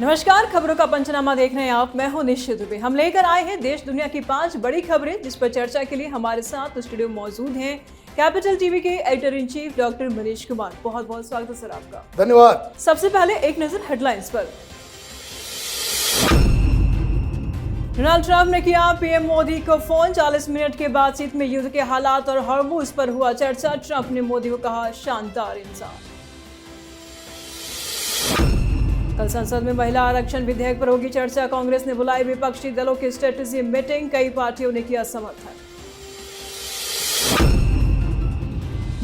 नमस्कार, खबरों का पंचनामा देख रहे हैं आप। मैं हूं निश्चित दुबे। हम लेकर आए हैं देश दुनिया की 5 बड़ी खबरें, जिस पर चर्चा के लिए हमारे साथ स्टूडियो मौजूद हैं कैपिटल टीवी के editor in chief doctor Manish Kumar. बहुत बहुत स्वागत है सर आपका। धन्यवाद। सबसे पहले एक नजर हेडलाइंस पर। डोनाल्ड ट्रंप ने किया पीएम मोदी को फोन। 40 मिनट के बातचीत में युद्ध के हालात और हॉर्मूज पर हुआ चर्चा। ट्रंप ने मोदी को कहा शानदार इंसान। कल संसद में महिला आरक्षण विधेयक पर होगी चर्चा। कांग्रेस ने बुलाई विपक्षी दलों की स्ट्रेटेजी मीटिंग। कई पार्टियों ने किया समर्थन।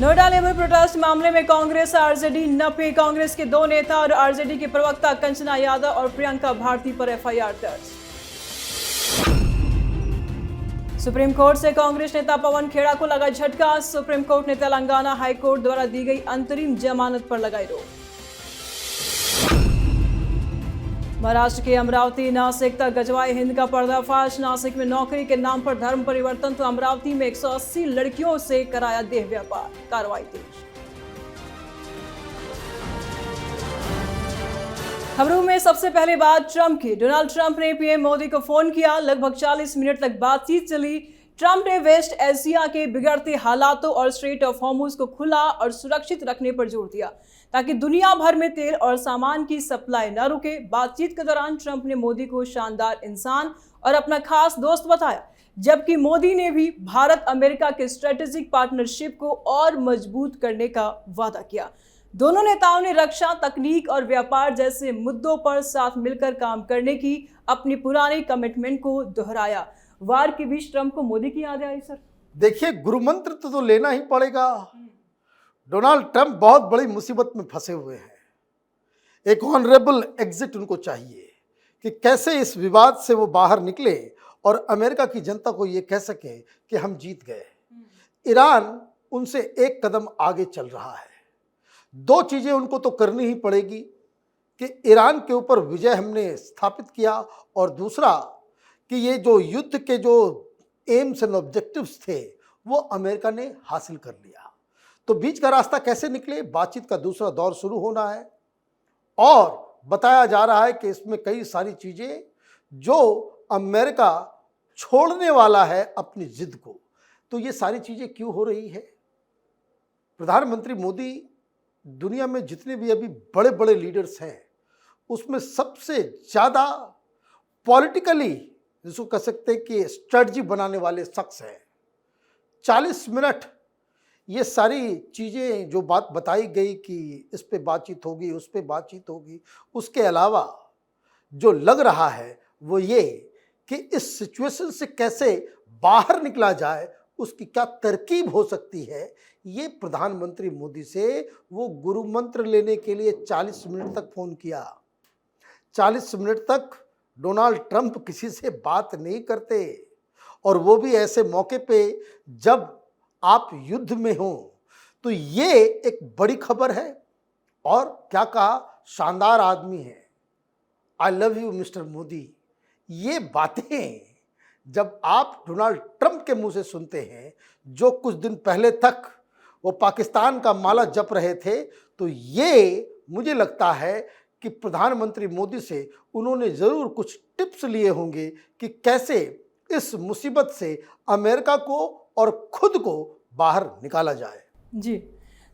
नोएडा लेबर प्रोटेस्ट मामले में कांग्रेस आरजेडी नपे। कांग्रेस के 2 नेता और आरजेडी के प्रवक्ता कंचना यादव और प्रियंका भारती पर एफआईआर दर्ज। सुप्रीम कोर्ट से कांग्रेस नेता पवन खेड़ा को लगा झटका। सुप्रीम कोर्ट ने तेलंगाना हाई कोर्ट द्वारा दी गई अंतरिम जमानत पर लगाई रोक। महाराष्ट्र के अमरावती नासिक तक गजवाए हिंद का पर्दाफाश। नासिक में नौकरी के नाम पर धर्म परिवर्तन तो अमरावती में 180 लड़कियों से कराया देह व्यापार। कार्रवाई तेज। खबरों में सबसे पहले बात ट्रंप की। डोनाल्ड ट्रंप ने पीएम मोदी को फोन किया। लगभग 40 मिनट तक बातचीत चली। ट्रंप ने वेस्ट एशिया के बिगड़ते हालातों और स्ट्रेट ऑफ हॉर्मुज को खुला और सुरक्षित रखने पर जोर दिया, ताकि दुनिया भर में तेल और सामान की सप्लाई न रुके। बातचीत के दौरान ट्रंप ने मोदी को शानदार इंसान और अपना खास दोस्त बताया, जबकि मोदी ने भी भारत अमेरिका के स्ट्रेटेजिक पार्टनरशिप को और मजबूत करने का वादा किया। दोनों नेताओं ने रक्षा, तकनीक और व्यापार जैसे मुद्दों पर साथ मिलकर काम करने की अपनी पुरानी कमिटमेंट को दोहराया। वार के बीच ट्रंप को मोदी की याद आई। सर देखिए, गुरु मंत्र तो लेना ही पड़ेगा। डोनाल्ड ट्रंप बहुत बड़ी मुसीबत में फंसे हुए हैं। एक ऑनरेबल एग्जिट उनको चाहिए कि कैसे इस विवाद से वो बाहर निकले और अमेरिका की जनता को ये कह सके कि हम जीत गए। ईरान उनसे एक कदम आगे चल रहा है। 2 चीजें उनको तो करनी ही पड़ेगी कि ईरान के ऊपर विजय हमने स्थापित किया, और दूसरा कि ये जो युद्ध के जो एम्स एंड ऑब्जेक्टिव्स थे वो अमेरिका ने हासिल कर लिया। तो बीच का रास्ता कैसे निकले, बातचीत का दूसरा दौर शुरू होना है, और बताया जा रहा है कि इसमें कई सारी चीजें जो अमेरिका छोड़ने वाला है अपनी जिद को। तो ये सारी चीजें क्यों हो रही है? प्रधानमंत्री मोदी दुनिया में जितने भी अभी बड़े बड़े लीडर्स हैं उसमें सबसे ज्यादा पॉलिटिकली, जिसको कह सकते हैं कि स्ट्रेटजी बनाने वाले शख्स हैं। 40 मिनट ये सारी चीज़ें जो बात बताई गई कि इस पे बातचीत होगी, उस पे बातचीत होगी, उसके अलावा जो लग रहा है वो ये कि इस सिचुएशन से कैसे बाहर निकला जाए, उसकी क्या तरकीब हो सकती है, ये प्रधानमंत्री मोदी से वो गुरु मंत्र लेने के लिए 40 मिनट तक फ़ोन किया। 40 मिनट तक डोनाल्ड ट्रंप किसी से बात नहीं करते, और वो भी ऐसे मौके पे जब आप युद्ध में हो। तो ये एक बड़ी खबर है। और क्या कहा, शानदार आदमी है, I love you mister Modi. ये बातें जब आप डोनाल्ड ट्रंप के मुंह से सुनते हैं, जो कुछ दिन पहले तक वो पाकिस्तान का माला जप रहे थे, तो ये मुझे लगता है कि प्रधानमंत्री मोदी से उन्होंने ज़रूर कुछ टिप्स लिए होंगे कि कैसे इस मुसीबत से अमेरिका को और खुद को बाहर निकाला जाए। जी,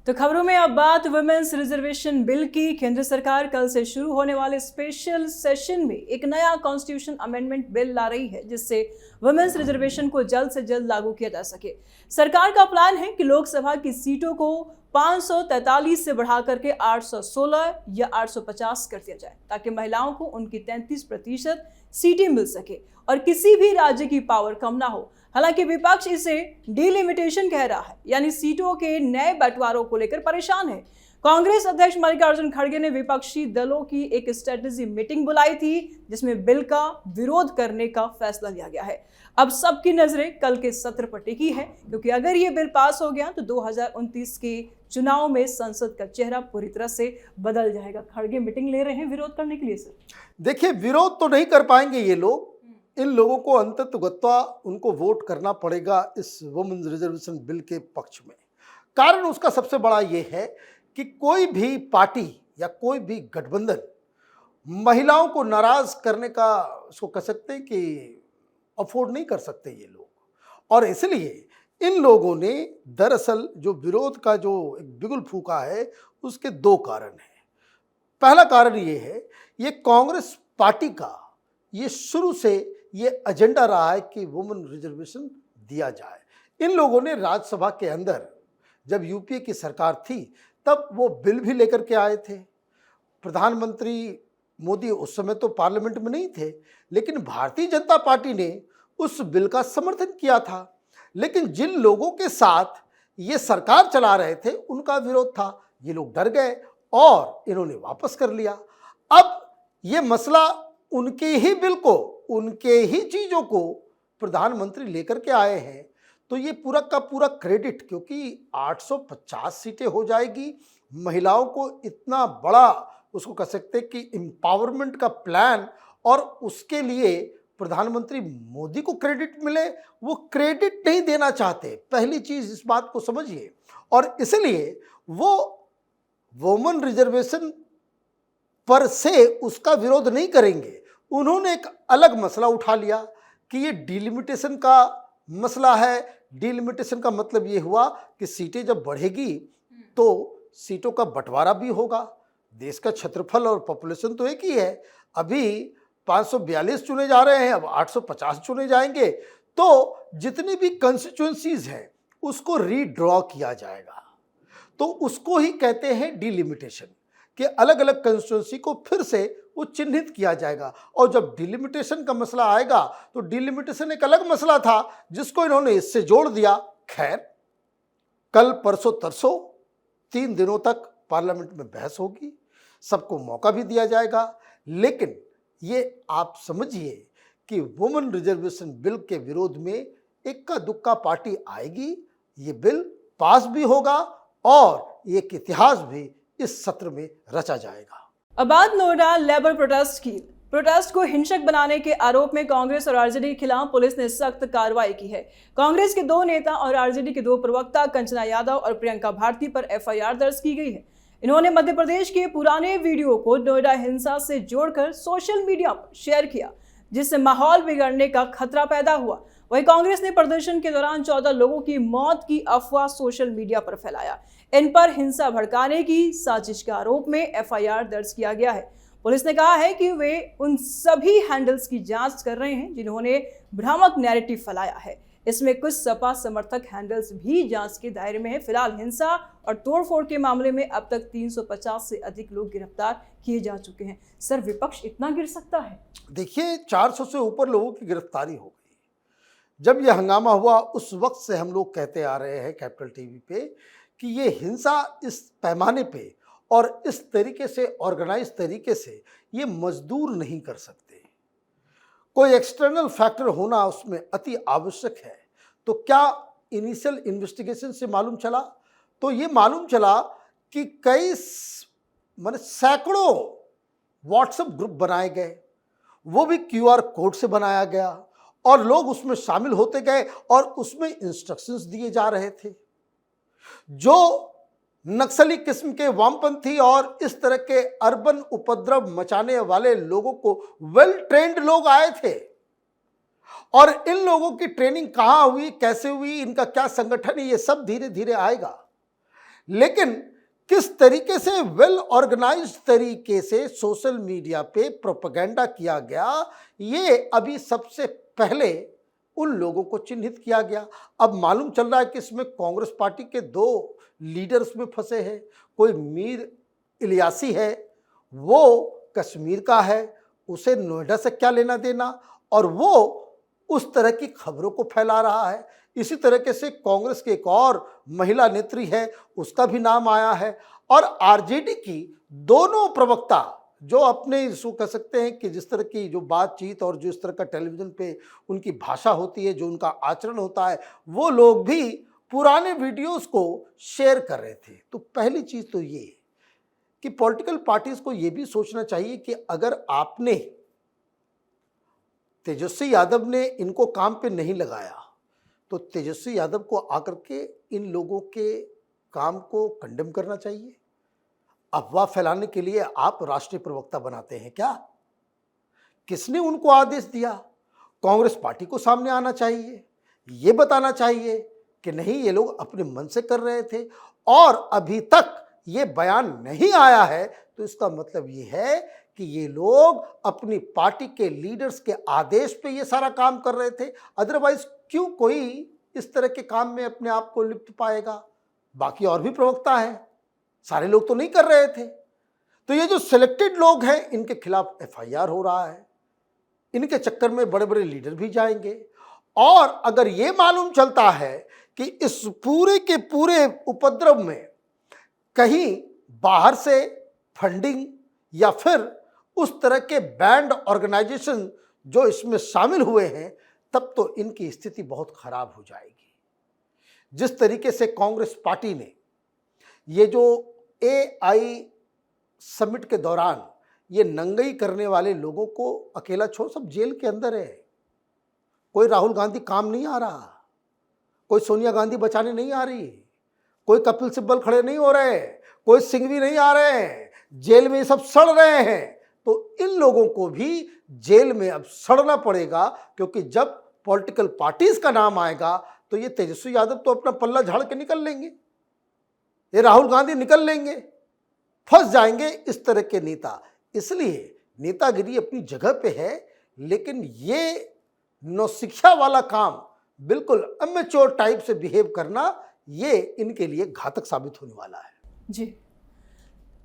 तो खबरों में अब बात वुमेन्स रिजर्वेशन बिल की। केंद्र सरकार कल से शुरू होने वाले स्पेशल सेशन में एक नया कॉन्स्टिट्यूशन अमेंडमेंट बिल ला रही है, जिससे वुमेन्स रिजर्वेशन को जल्द से जल्द लागू किया जा सके। सरकार का प्लान है कि लोकसभा की सीटों को 543 से बढ़ा करके 816 या 850 कर दिया जाए, ताकि महिलाओं को उनकी 33% सीटें मिल सके और किसी भी राज्य की पावर कम ना हो। हालांकि विपक्ष इसे डिलिमिटेशन कह रहा है, यानी सीटों के नए बंटवारों को लेकर परेशान है। कांग्रेस अध्यक्ष मल्लिकार्जुन खड़गे ने विपक्षी दलों की एक स्ट्रेटेजी मीटिंग बुलाई थी, जिसमें बिल का विरोध करने का फैसला लिया गया है। अब सबकी नजरें कल के सत्र पर टिकी है, क्योंकि अगर ये बिल पास हो गया तो 2029 के चुनाव में संसद का चेहरा पूरी तरह से बदल जाएगा। खड़गे मीटिंग ले रहे हैं विरोध करने के लिए। सर देखिए, विरोध तो नहीं कर पाएंगे ये लोग। इन लोगों को अंततः उनको वोट करना पड़ेगा इस वुमेन्स रिजर्वेशन बिल के पक्ष में। कारण उसका सबसे बड़ा ये है कि कोई भी पार्टी या कोई भी गठबंधन महिलाओं को नाराज करने का उसको कह सकते हैं कि अफोर्ड नहीं कर सकते ये लोग, और इसलिए इन लोगों ने दरअसल जो विरोध का जो एक बिगुल फूका है उसके दो कारण हैं। पहला कारण ये है, ये कांग्रेस पार्टी का ये शुरू से ये एजेंडा रहा है कि वुमेन रिजर्वेशन दिया जाए। इन लोगों ने राज्यसभा के अंदर जब यूपीए की सरकार थी तब वो बिल भी लेकर के आए थे। प्रधानमंत्री मोदी उस समय तो पार्लियामेंट में नहीं थे, लेकिन भारतीय जनता पार्टी ने उस बिल का समर्थन किया था। लेकिन जिन लोगों के साथ ये सरकार चला रहे थे उनका विरोध था, ये लोग डर गए और इन्होंने वापस कर लिया। अब ये मसला उनके ही बिल को, उनके ही चीज़ों को प्रधानमंत्री लेकर के आए हैं, तो ये पूरा का पूरा क्रेडिट, क्योंकि 850 सीटें हो जाएगी, महिलाओं को इतना बड़ा उसको कह सकते हैं कि एम्पावरमेंट का प्लान, और उसके लिए प्रधानमंत्री मोदी को क्रेडिट मिले, वो क्रेडिट नहीं देना चाहते। पहली चीज़ इस बात को समझिए, और इसलिए वो वुमेन रिजर्वेशन पर से उसका विरोध नहीं करेंगे। उन्होंने एक अलग मसला उठा लिया कि ये डिलिमिटेशन का मसला है। डिलिमिटेशन का मतलब ये हुआ कि सीटें जब बढ़ेगी तो सीटों का बंटवारा भी होगा। देश का क्षेत्रफल और पॉपुलेशन तो एक ही है, अभी 542 चुने जा रहे हैं, अब 850 चुने जाएंगे, तो जितनी भी कंस्टिट्यूएंसीज हैं उसको रीड्रॉ किया जाएगा। तो उसको ही कहते हैं डिलिमिटेशन, कि अलग अलग कंस्टिट्यूएंसी को फिर से वो चिन्हित किया जाएगा। और जब डिलिमिटेशन का मसला आएगा तो डिलिमिटेशन एक अलग मसला था जिसको इन्होंने इससे जोड़ दिया। खैर, कल परसों तरसों 3 दिनों तक पार्लियामेंट में बहस होगी, सबको मौका भी दिया जाएगा, लेकिन ये आप समझिए कि वुमेन रिजर्वेशन बिल के विरोध में इक्का दुक्का पार्टी आएगी, ये बिल पास भी होगा और एक इतिहास भी इस सत्र में रचा जाएगा। अब बात नोएडा लेबर प्रोटेस्ट की। प्रोटेस्ट को हिंसक बनाने के आरोप में कांग्रेस और आरजेडी के खिलाफ पुलिस ने सख्त कार्रवाई की है। कांग्रेस के 2 नेता और आरजेडी के 2 प्रवक्ता कंचना यादव और प्रियंका भारती पर एफआईआर दर्ज की गई है। इन्होंने मध्य प्रदेश के पुराने वीडियो को नोएडा हिंसा से जोड़कर सोशल मीडिया पर शेयर किया, जिससे माहौल बिगड़ने का खतरा पैदा हुआ। वहीं कांग्रेस ने प्रदर्शन के दौरान 14 लोगों की मौत की अफवाह सोशल मीडिया पर फैलाया। इन पर हिंसा भड़काने की साजिश के आरोप में एफआईआर दर्ज किया गया है। पुलिस ने कहा है कि वे उन सभी हैंडल्स की जांच कर रहे हैं जिन्होंने भ्रामक नैरेटिव फैलाया है। इसमें कुछ सपा समर्थक हैंडल्स भी जांच के दायरे में है। फिलहाल हिंसा और तोड़फोड़ के मामले में अब तक 350 से अधिक लोग गिरफ्तार किए जा चुके हैं। सर, विपक्ष इतना गिर सकता है? देखिए, 400 से ऊपर लोगों की गिरफ्तारी हो गई। जब यह हंगामा हुआ उस वक्त से हम लोग कहते आ रहे हैं कैपिटल टीवी पे कि ये हिंसा इस पैमाने पे और इस तरीके से ऑर्गेनाइज तरीके से ये मजदूर नहीं कर सकते। कोई एक्सटर्नल फैक्टर होना उसमें अति आवश्यक है। तो क्या इनिशियल इन्वेस्टिगेशन से मालूम चला? तो ये मालूम चला कि कई सैकड़ों व्हाट्सएप ग्रुप बनाए गए, वो भी क्यूआर कोड से बनाया गया और लोग उसमें शामिल होते गए और उसमें इंस्ट्रक्शंस दिए जा रहे थे। जो नक्सली किस्म के वामपंथी और इस तरह के अर्बन उपद्रव मचाने वाले लोगों को वेल ट्रेंड लोग आए थे, और इन लोगों की ट्रेनिंग कहाँ हुई, कैसे हुई, इनका क्या संगठन है, ये सब धीरे धीरे आएगा। लेकिन किस तरीके से वेल ऑर्गेनाइज्ड तरीके से सोशल मीडिया पे प्रोपेगेंडा किया गया, ये अभी सबसे पहले उन लोगों को चिन्हित किया गया। अब मालूम चल रहा है कि इसमें कांग्रेस पार्टी के 2 लीडर्स में फंसे हैं। कोई मीर इलियासी है, वो कश्मीर का है, उसे नोएडा से क्या लेना देना, और वो उस तरह की खबरों को फैला रहा है। इसी तरीके से कांग्रेस की एक और महिला नेत्री है, उसका भी नाम आया है, और आरजेडी की दोनों प्रवक्ता जो अपने इसको कह सकते हैं कि जिस तरह की जो बातचीत और जो इस तरह का टेलीविज़न पे उनकी भाषा होती है, जो उनका आचरण होता है, वो लोग भी पुराने वीडियोस को शेयर कर रहे थे। तो पहली चीज़ तो ये कि पॉलिटिकल पार्टीज को ये भी सोचना चाहिए कि अगर आपने तेजस्वी यादव ने इनको काम पे नहीं लगाया तो तेजस्वी यादव को आकर के इन लोगों के काम को कंडेम करना चाहिए। अफवाह फैलाने के लिए आप राष्ट्रीय प्रवक्ता बनाते हैं क्या? किसने उनको आदेश दिया? कांग्रेस पार्टी को सामने आना चाहिए, ये बताना चाहिए कि नहीं, ये लोग अपने मन से कर रहे थे और अभी तक ये बयान नहीं आया है, तो इसका मतलब ये है कि ये लोग अपनी पार्टी के लीडर्स के आदेश पे ये सारा काम कर रहे थे। अदरवाइज क्यों कोई इस तरह के काम में अपने आप को लिप्त पाएगा? बाकी और भी प्रवक्ता हैं, सारे लोग तो नहीं कर रहे थे। तो ये जो सिलेक्टेड लोग हैं, इनके खिलाफ एफआईआर हो रहा है, इनके चक्कर में बड़े बड़े लीडर भी जाएंगे। और अगर ये मालूम चलता है कि इस पूरे के पूरे उपद्रव में कहीं बाहर से फंडिंग या फिर उस तरह के बैंड ऑर्गेनाइजेशन जो इसमें शामिल हुए हैं, तब तो इनकी स्थिति बहुत खराब हो जाएगी। जिस तरीके से कांग्रेस पार्टी ने ये जो एआई समिट के दौरान ये नंगई करने वाले लोगों को अकेला छोड़, सब जेल के अंदर है। कोई राहुल गांधी काम नहीं आ रहा, कोई सोनिया गांधी बचाने नहीं आ रही, कोई कपिल सिब्बल खड़े नहीं हो रहे, कोई सिंघवी नहीं आ रहे हैं, जेल में ये सब सड़ रहे हैं। तो इन लोगों को भी जेल में अब सड़ना पड़ेगा, क्योंकि जब पॉलिटिकल पार्टीज का नाम आएगा तो ये तेजस्वी यादव तो अपना पल्ला झाड़ के निकल लेंगे, ये राहुल गांधी निकल लेंगे, फंस जाएंगे इस तरह के नेता। इसलिए नेतागिरी अपनी जगह पे है, लेकिन ये नौशिक्षा वाला काम, बिल्कुल अमेच्योर टाइप से बिहेव करना, ये इनके लिए घातक साबित होने वाला है। जी,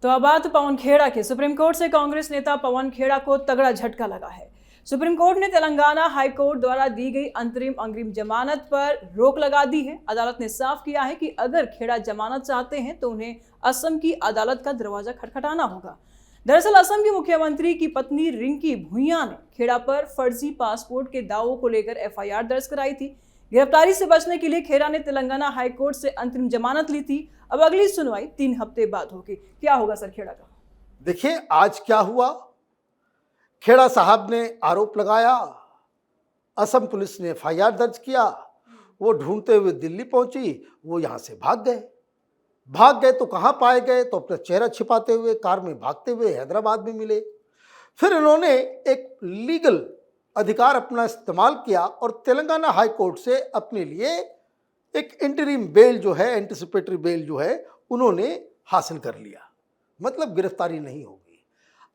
तो अब बात पवन खेड़ा की। सुप्रीम कोर्ट से कांग्रेस नेता पवन खेड़ा को तगड़ा झटका लगा है। सुप्रीम कोर्ट ने तेलंगाना हाई कोर्ट द्वारा दी गई अंतरिम अग्रिम जमानत पर रोक लगा दी है। अदालत ने साफ किया है कि अगर खेड़ा जमानत चाहते हैं तो उन्हें असम की अदालत का दरवाजा खटखटाना होगा। दरअसल असम के मुख्यमंत्री की पत्नी रिंकी भुइयां ने खेड़ा पर फर्जी पासपोर्ट के दावों को लेकर एफआईआर दर्ज कराई थी। गिरफ्तारी से बचने के लिए खेड़ा ने तेलंगाना हाई कोर्ट से अंतरिम जमानत ली थी। अब अगली सुनवाई 3 हफ्ते बाद होगी। क्या होगा सर खेड़ा का? देखिए आज क्या हुआ। खेड़ा साहब ने आरोप लगाया, असम पुलिस ने एफआईआर दर्ज किया, वो ढूंढते हुए दिल्ली पहुंची, वो यहां से भाग गए तो कहां पाए गए? तो अपना चेहरा छिपाते हुए कार में भागते हुए हैदराबाद में मिले। फिर इन्होंने एक लीगल अधिकार अपना इस्तेमाल किया और तेलंगाना हाई कोर्ट से अपने लिए एक इंटरिम बेल जो है, एंटिसिपेटरी बेल जो है, उन्होंने हासिल कर लिया। मतलब गिरफ्तारी नहीं होगी।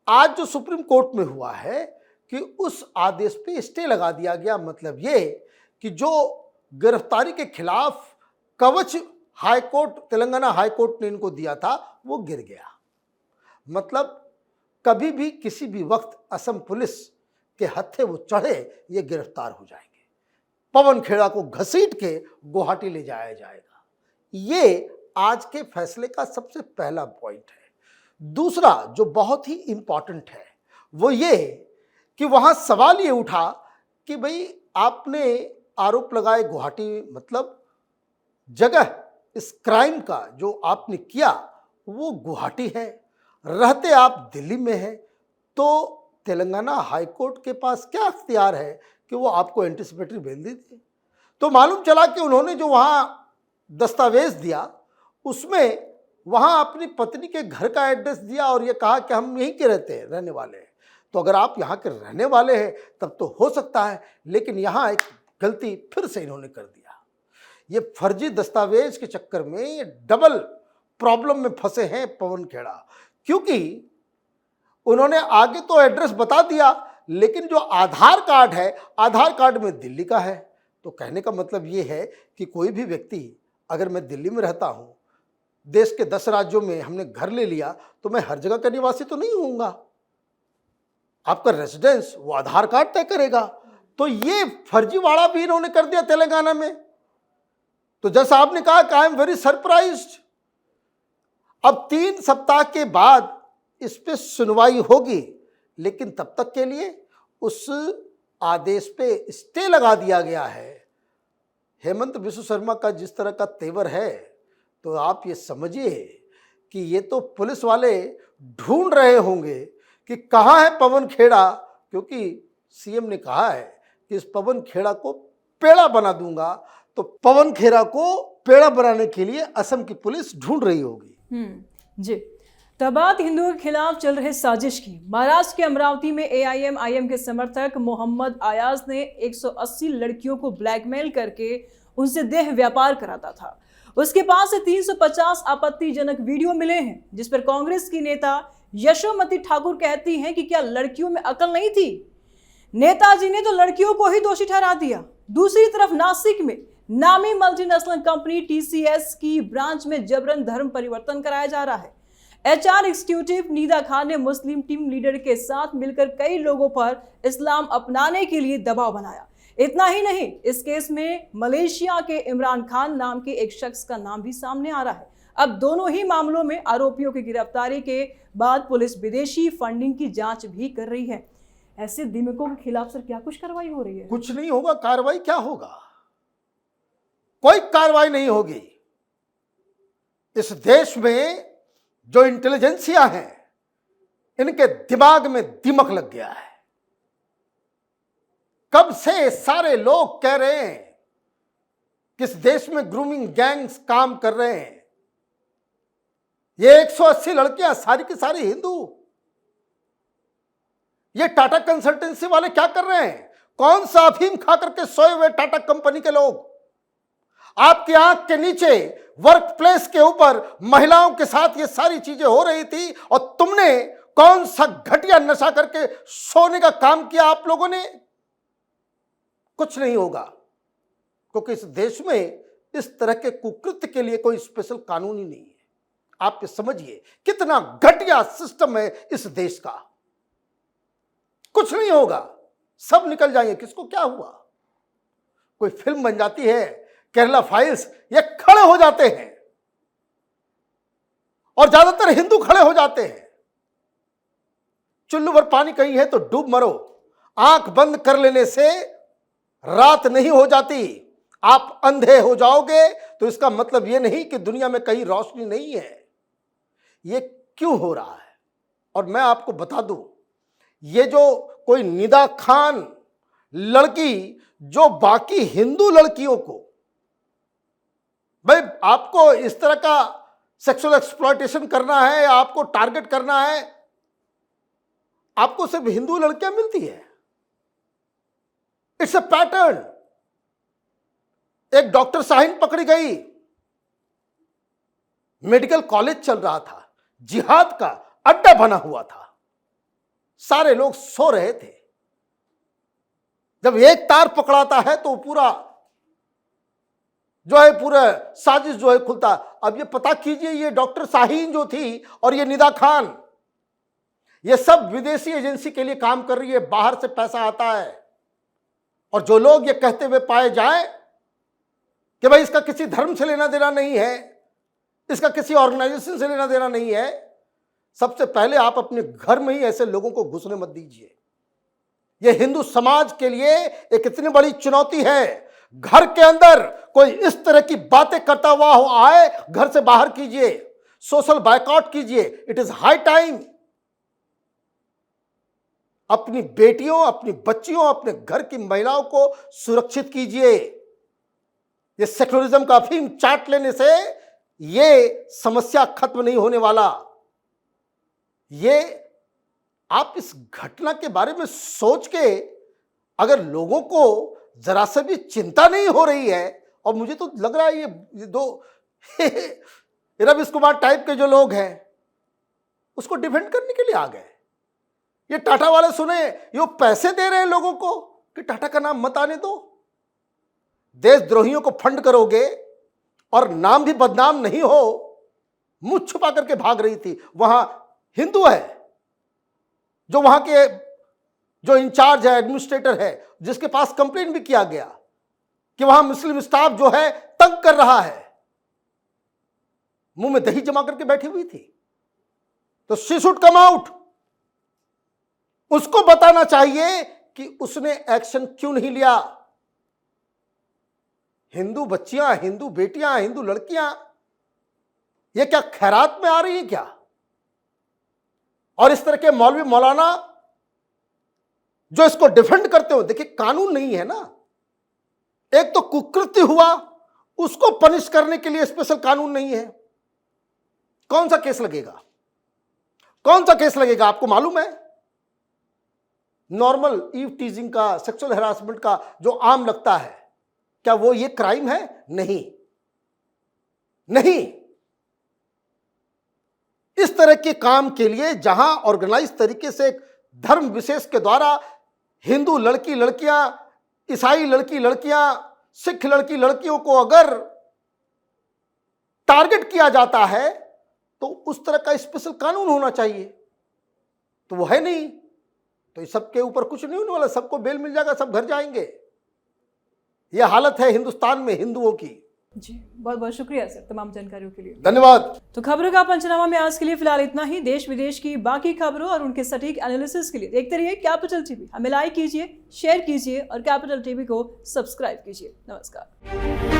आज जो सुप्रीम कोर्ट में हुआ है कि उस आदेश पे स्टे लगा दिया गया। मतलब ये कि जो गिरफ्तारी के खिलाफ कवच high court, Telangana high court ने इनको दिया था, वो गिर गया। मतलब कभी भी किसी भी वक्त असम पुलिस के हत्थे वो चढ़े, ये गिरफ्तार हो जाएंगे। पवन खेड़ा को घसीट के गुवाहाटी ले जाया जाएगा। ये आज के फैसले का सबसे पहला पॉइंट है। दूसरा जो बहुत ही इंपॉर्टेंट है वो ये कि वहां सवाल ये उठा कि भाई आपने आरोप लगाए गुवाहाटी, मतलब जगह इस क्राइम का जो आपने किया वो गुवाहाटी है, रहते आप दिल्ली में हैं, तो तेलंगाना हाई कोर्ट के पास क्या अख्तियार है कि वो आपको एंटिसिपेटरी बेल दे दे? तो मालूम चला कि उन्होंने जो वहाँ दस्तावेज दिया उसमें वहाँ अपनी पत्नी के घर का एड्रेस दिया और ये कहा कि हम यहीं के रहने वाले हैं। तो अगर आप यहाँ के रहने वाले हैं तब तो हो सकता है, लेकिन यहाँ एक गलती फिर से इन्होंने कर दिया। ये फर्जी दस्तावेज के चक्कर में डबल प्रॉब्लम में फंसे हैं पवन खेड़ा, क्योंकि उन्होंने आगे तो एड्रेस बता दिया, लेकिन जो आधार कार्ड है, आधार कार्ड में दिल्ली का है। तो कहने का मतलब ये है कि कोई भी व्यक्ति, अगर मैं दिल्ली में रहता हूँ, देश के 10 राज्यों में हमने घर ले लिया, तो मैं हर जगह का निवासी तो नहीं होऊंगा। आपका रेजिडेंस वो आधार कार्ड तय करेगा। तो ये फर्जीवाड़ा भी इन्होंने कर दिया तेलंगाना में। तो जैसा आपने कहा कि आई एम वेरी सरप्राइज्ड। अब 3 सप्ताह के बाद इस पे सुनवाई होगी, लेकिन तब तक के लिए उस आदेश पे स्टे लगा दिया गया है। हेमंत बिस्व शर्मा का जिस तरह का तेवर है, तो आप ये समझिए कि ये तो पुलिस वाले ढूंढ रहे होंगे कि कहाँ है पवन खेड़ा, क्योंकि सीएम ने कहा है कि इस पवन खेड़ा को पेड़ा बना दूंगा। तो पवन खेड़ा को पेड़ा बनाने के लिए असम की पुलिस ढूंढ रही होगी। जी, तो बात हिंदुओं के खिलाफ चल रहे साजिश की। महाराष्ट्र के अमरावती में एआईएमआईएम के समर्थक मोहम्मद अयाज ने 180 लड़कियों को ब्लैकमेल करके उनसे देह व्यापार कराता था। उसके पास से 350 आपत्तिजनक वीडियो मिले हैं, जिस पर कांग्रेस की नेता यशोमती ठाकुर कहती हैं कि क्या लड़कियों में अकल नहीं थी। नेताजी ने तो लड़कियों को ही दोषी ठहरा दिया। दूसरी तरफ नासिक में नामी मल्टीनेशनल कंपनी टीसीएस की ब्रांच में जबरन धर्म परिवर्तन कराया जा रहा है। एचआर एग्जीक्यूटिव निदा खान ने मुस्लिम टीम लीडर के साथ मिलकर कई लोगों पर इस्लाम अपनाने के लिए दबाव बनाया। इतना ही नहीं, इस केस में मलेशिया के इमरान खान नाम के एक शख्स का नाम भी सामने आ रहा है। अब दोनों ही मामलों में आरोपियों की गिरफ्तारी के बाद पुलिस विदेशी फंडिंग की जांच भी कर रही है। ऐसे दिमकों के खिलाफ सर क्या कुछ कार्रवाई हो रही है? कुछ नहीं होगा। कार्रवाई क्या होगा? कोई कार्रवाई नहीं होगी। इस देश में जो इंटेलिजेंसिया है, इनके दिमाग में दिमक लग गया है। कब से सारे लोग कह रहे हैं कि इस देश में ग्रूमिंग गैंग्स काम कर रहे हैं। ये 180 लड़कियां सारी की सारी हिंदू। ये टाटा कंसल्टेंसी वाले क्या कर रहे हैं? कौन सा अफीम खा करके सोए हुए टाटा कंपनी के लोग? आपकी आंख के नीचे वर्क प्लेस के ऊपर महिलाओं के साथ ये सारी चीजें हो रही थी, और तुमने कौन सा घटिया नशा करके सोने का काम किया आप लोगों ने? कुछ नहीं होगा, क्योंकि इस देश में इस तरह के कुकृत्य के लिए कोई स्पेशल कानून ही नहीं है। आप ये समझिए कितना घटिया सिस्टम है इस देश का। कुछ नहीं होगा, सब निकल जाएंगे। किसको क्या हुआ? कोई फिल्म बन जाती है केरला फाइल्स, ये खड़े हो जाते हैं, और ज्यादातर हिंदू खड़े हो जाते हैं। चुल्लू भर पानी कहीं है तो डूब मरो। आंख बंद कर लेने से रात नहीं हो जाती। आप अंधे हो जाओगे तो इसका मतलब यह नहीं कि दुनिया में कहीं रोशनी नहीं है। ये क्यों हो रहा है? और मैं आपको बता दूं, ये जो कोई निदा खान लड़की जो बाकी हिंदू लड़कियों को, भाई आपको इस तरह का सेक्सुअल एक्सप्लॉयटेशन करना है, आपको टारगेट करना है, आपको सिर्फ हिंदू लड़कियां मिलती है। It's a pattern. एक डॉक्टर साहिन पकड़ी गई, मेडिकल कॉलेज चल रहा था, जिहाद का अड्डा बना हुआ था, सारे लोग सो रहे थे। जब एक तार पकड़ाता है तो पूरा जो है पूरा साजिश जो है खुलता। अब ये पता कीजिए, ये डॉक्टर शाहीन जो थी और ये निदा खान, ये सब विदेशी एजेंसी के लिए काम कर रही है। बाहर से पैसा आता है, और जो लोग ये कहते हुए पाए जाएं कि भाई इसका किसी धर्म से लेना देना नहीं है, इसका किसी ऑर्गेनाइजेशन से लेना देना नहीं है, सबसे पहले आप अपने घर में ही ऐसे लोगों को घुसने मत दीजिए। यह हिंदू समाज के लिए एक इतनी बड़ी चुनौती है। घर के अंदर कोई इस तरह की बातें करता हुआ हो आए, घर से बाहर कीजिए, सोशल बायकॉट कीजिए। It is high time. अपनी बेटियों, अपनी बच्चियों, अपने घर की महिलाओं को सुरक्षित कीजिए। ये सेक्युलरिज्म का अफीम चाट लेने से ये समस्या खत्म नहीं होने वाला। ये आप इस घटना के बारे में सोच के अगर लोगों को जरा से भी चिंता नहीं हो रही है, और मुझे तो लग रहा है ये दो रवीश कुमार टाइप के जो लोग हैं उसको डिफेंड करने के लिए आ गए। ये टाटा वाले सुने, ये पैसे दे रहे हैं लोगों को कि टाटा का नाम मत आने दो। देशद्रोहियों को फंड करोगे और नाम भी बदनाम नहीं हो, मुंह छुपा करके भाग रही थी। वहां हिंदू है जो वहां के जो इंचार्ज है, एडमिनिस्ट्रेटर है, जिसके पास कंप्लेंट भी किया गया कि वहां मुस्लिम स्टाफ जो है तंग कर रहा है, मुंह में दही जमा करके बैठी हुई थी। तो शी शुड कम आउट। उसको बताना चाहिए कि उसने एक्शन क्यों नहीं लिया। हिंदू बच्चियां, हिंदू बेटियां, हिंदू लड़कियां ये क्या खैरात में आ रही है क्या? और इस तरह के मौलवी मौलाना जो इसको डिफेंड करते हो, देखिए कानून नहीं है ना। एक तो कुकृत्य हुआ, उसको पनिश करने के लिए स्पेशल कानून नहीं है। कौन सा केस लगेगा? कौन सा केस लगेगा आपको मालूम है? नॉर्मल ईव टीजिंग का, सेक्सुअल हैरासमेंट का जो आम लगता है, क्या वो ये क्राइम है? नहीं, नहीं। इस तरह के काम के लिए जहां ऑर्गेनाइज तरीके से एक धर्म विशेष के द्वारा हिंदू लड़की लड़कियां, ईसाई लड़की लड़कियां, सिख लड़की लड़कियों को अगर टारगेट किया जाता है तो उस तरह का स्पेशल कानून होना चाहिए, तो वो है नहीं। तो इस सबके ऊपर कुछ नहीं होने वाला, सबको बेल मिल जाएगा, सब घर जाएंगे। यह हालत है हिंदुस्तान में हिंदुओं की। जी, बहुत बहुत शुक्रिया सर तमाम जानकारियों के लिए। धन्यवाद। तो खबरों का पंचनामा में आज के लिए फिलहाल इतना ही। देश विदेश की बाकी खबरों और उनके सटीक एनालिसिस के लिए देखते रहिए कैपिटल टीवी। हमें लाइक कीजिए, शेयर कीजिए और कैपिटल टीवी को सब्सक्राइब कीजिए। नमस्कार।